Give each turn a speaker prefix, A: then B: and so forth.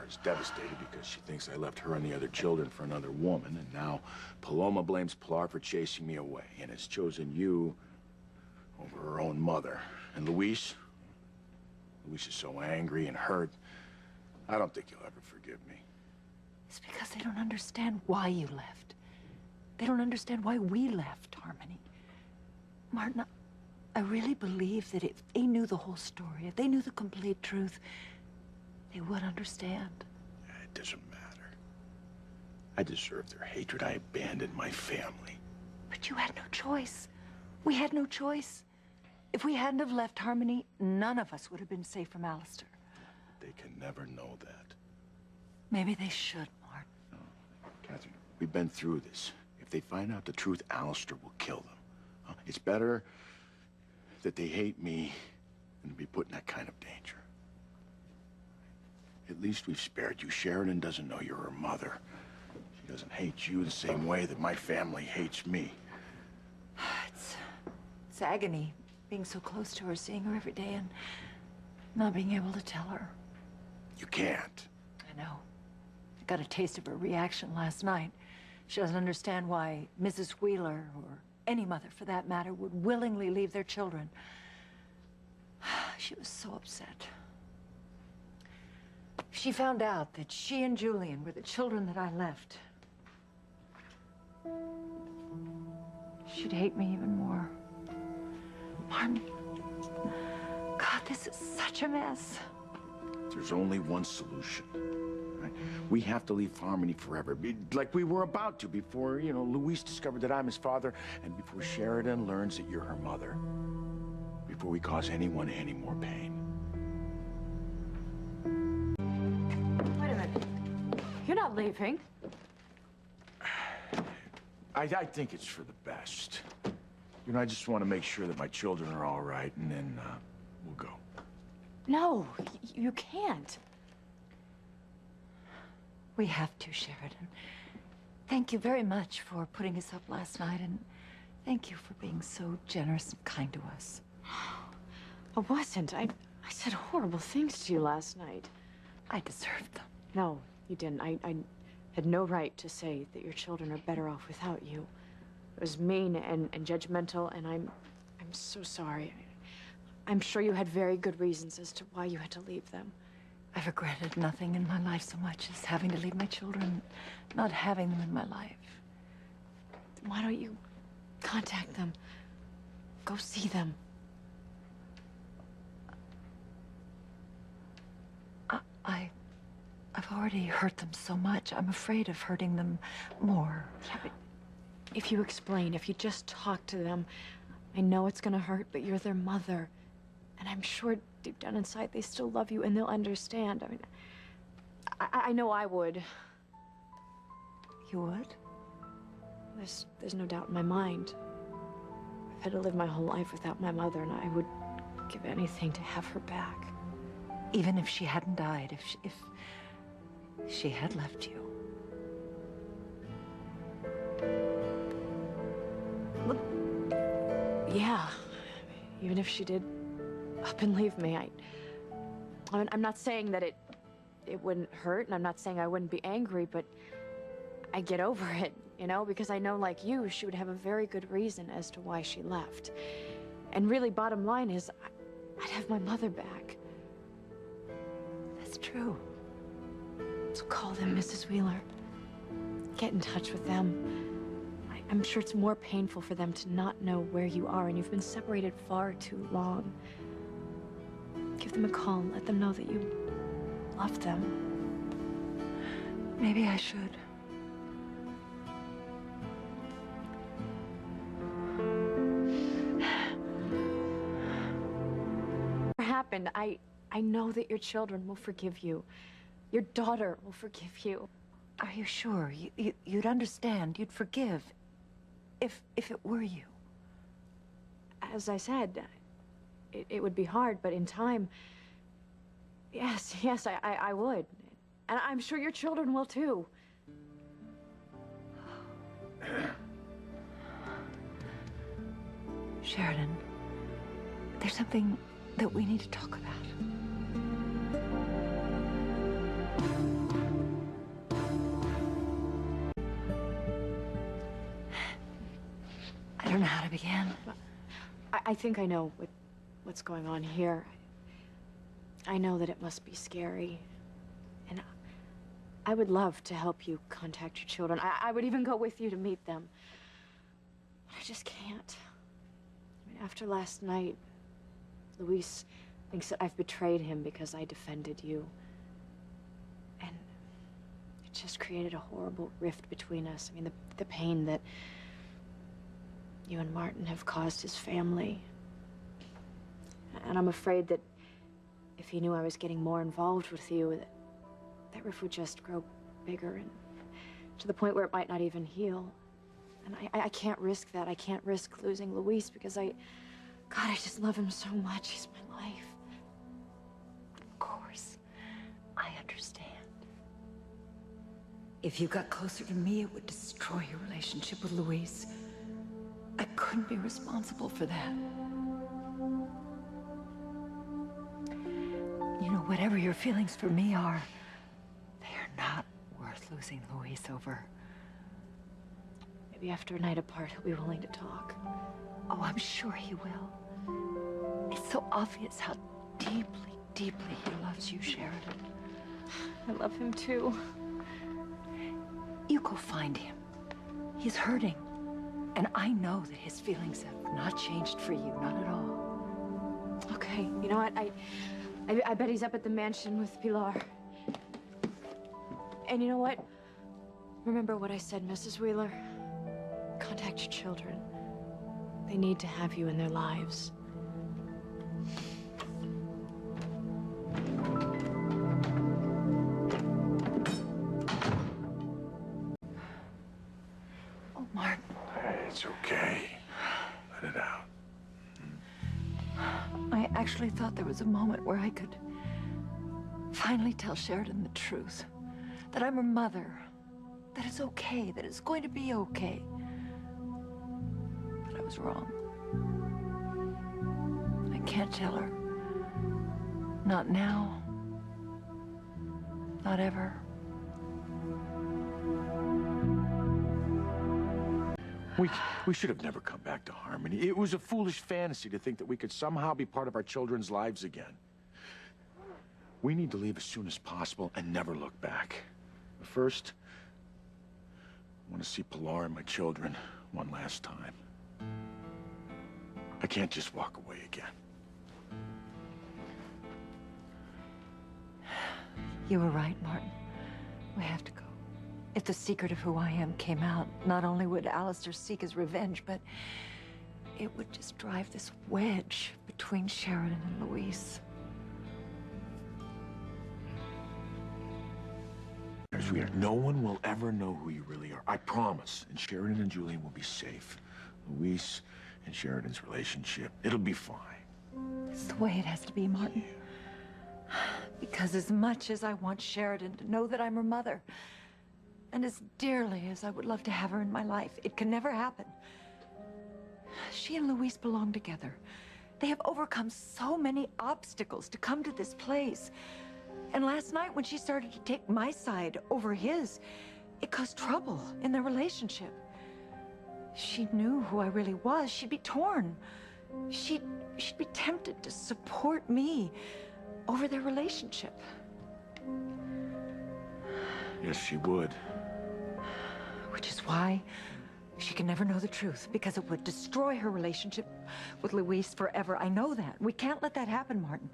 A: is devastated because she thinks I left her and the other children for another woman, and now Paloma blames Pilar for chasing me away and has chosen you over her own mother. And Luis is so angry and hurt, I don't think he'll ever forgive me.
B: It's because they don't understand why you left. They don't understand why we left, Harmony. Martin, I really believe that if they knew the whole story, if they knew the complete truth, they would understand.
A: It doesn't matter. I deserve their hatred. I abandoned my family.
B: But you had no choice. We had no choice. If we hadn't have left Harmony, none of us would have been safe from Alistair.
A: They can never know that.
B: Maybe they should, Martin.
A: No. Katherine, we've been through this. If they find out the truth, Alistair will kill them. It's better that they hate me than to be put in that kind of danger. At least we've spared you. Sheridan doesn't know you're her mother. She doesn't hate you the same way that my family hates me.
B: It's agony, being so close to her, seeing her every day, and not being able to tell her.
A: You can't.
B: I know. I got a taste of her reaction last night. She doesn't understand why Mrs. Wheeler, or any mother for that matter, would willingly leave their children. She was so upset. If she found out that she and Julian were the children that I left, she'd hate me even more. Martin, God, this is such a mess.
A: There's only one solution. Right? We have to leave Harmony forever, like we were about to before, Luis discovered that I'm his father, and before Sheridan learns that you're her mother. Before we cause anyone any more pain.
C: Wait a minute. You're not leaving.
A: I think it's for the best. I just want to make sure that my children are all right, and then we'll go.
C: No, you can't.
B: We have to, Sheridan. Thank you very much for putting us up last night, and thank you for being so generous and kind to us.
C: I wasn't. I said horrible things to you last night.
B: I deserved them.
C: No, you didn't. I had no right to say that your children are better off without you. It was mean and judgmental, and I'm so sorry. I'm sure you had very good reasons as to why you had to leave them.
B: I've regretted nothing in my life so much as having to leave my children, not having them in my life.
C: Why don't you contact them? Go see them.
B: I've already hurt them so much. I'm afraid of hurting them more.
C: Yeah, but if you explain, if you just talk to them, I know it's gonna hurt, but you're their mother. And I'm sure deep down inside they still love you and they'll understand. I mean, I know I would.
B: You would?
C: There's no doubt in my mind. I've had to live my whole life without my mother, and I would give anything to have her back.
B: Even if she hadn't died, if she had left you.
C: Look, yeah, even if she did up and leave me, I'm not saying that it wouldn't hurt, and I'm not saying I wouldn't be angry, but I get over it, because I know, like you, she would have a very good reason as to why she left. And really, bottom line is, I'd have my mother back.
B: That's true.
C: So call them, Mrs. Wheeler. Get in touch with them. I'm sure it's more painful for them to not know where you are, and you've been separated far too long. Give them a call and let them know that you love them.
B: Maybe I should.
C: What happened? I know that your children will forgive you. Your daughter will forgive you.
B: Are you sure? You'd understand. You'd forgive. If it were you.
C: As I said, it would be hard, but in time, yes, I would. And I'm sure your children will too.
B: Sheridan, there's something that we need to talk about. again.
C: I think I know what's going on here. I know that it must be scary. And I would love to help you contact your children. I would even go with you to meet them. But I just can't. I mean, after last night, Luis thinks that I've betrayed him because I defended you. And it just created a horrible rift between us. I mean, the pain that you and Martin have caused his family. And I'm afraid that if he knew I was getting more involved with you, that rift would just grow bigger and to the point where it might not even heal. And I can't risk that. I can't risk losing Luis because God, I just love him so much. He's my life.
B: Of course, I understand. If you got closer to me, it would destroy your relationship with Luis. I couldn't be responsible for that. You know, whatever your feelings for me are, they are not worth losing Luis over.
C: Maybe after a night apart, he'll be willing to talk.
B: Oh, I'm sure he will. It's so obvious how deeply, deeply he loves you, Sheridan.
C: I love him too.
B: You go find him. He's hurting. And I know that his feelings have not changed for you, not at all.
C: Okay, you know what? I bet he's up at the mansion with Pilar. And you know what? Remember what I said, Mrs. Wheeler? Contact your children. They need to have you in their lives.
B: Oh, Martin.
A: It's okay. Let it out.
B: I actually thought there was a moment where I could finally tell Sheridan the truth. That I'm her mother. That it's okay. That it's going to be okay. But I was wrong. I can't tell her. Not now. Not ever.
A: We should have never come back to Harmony. It was a foolish fantasy to think that we could somehow be part of our children's lives again. We need to leave as soon as possible and never look back. But first, I want to see Pilar and my children one last time. I can't just walk away again.
B: You were right, Martin. We have to go. If the secret of who I am came out, not only would Alistair seek his revenge, but it would just drive this wedge between Sheridan and Luis.
A: Sweetheart, no one will ever know who you really are. I promise. And Sheridan and Julian will be safe. Luis and Sheridan's relationship, it'll be fine.
B: It's the way it has to be, Martin.
A: Yeah.
B: Because as much as I want Sheridan to know that I'm her mother, and as dearly as I would love to have her in my life, it can never happen. She and Luis belong together. They have overcome so many obstacles to come to this place. And last night, when she started to take my side over his, it caused trouble in their relationship. She knew who I really was. She'd be torn. She'd be tempted to support me over their relationship.
A: Yes, she would.
B: Which is why she can never know the truth, because it would destroy her relationship with Luis forever. I know that. We can't let that happen, Martin.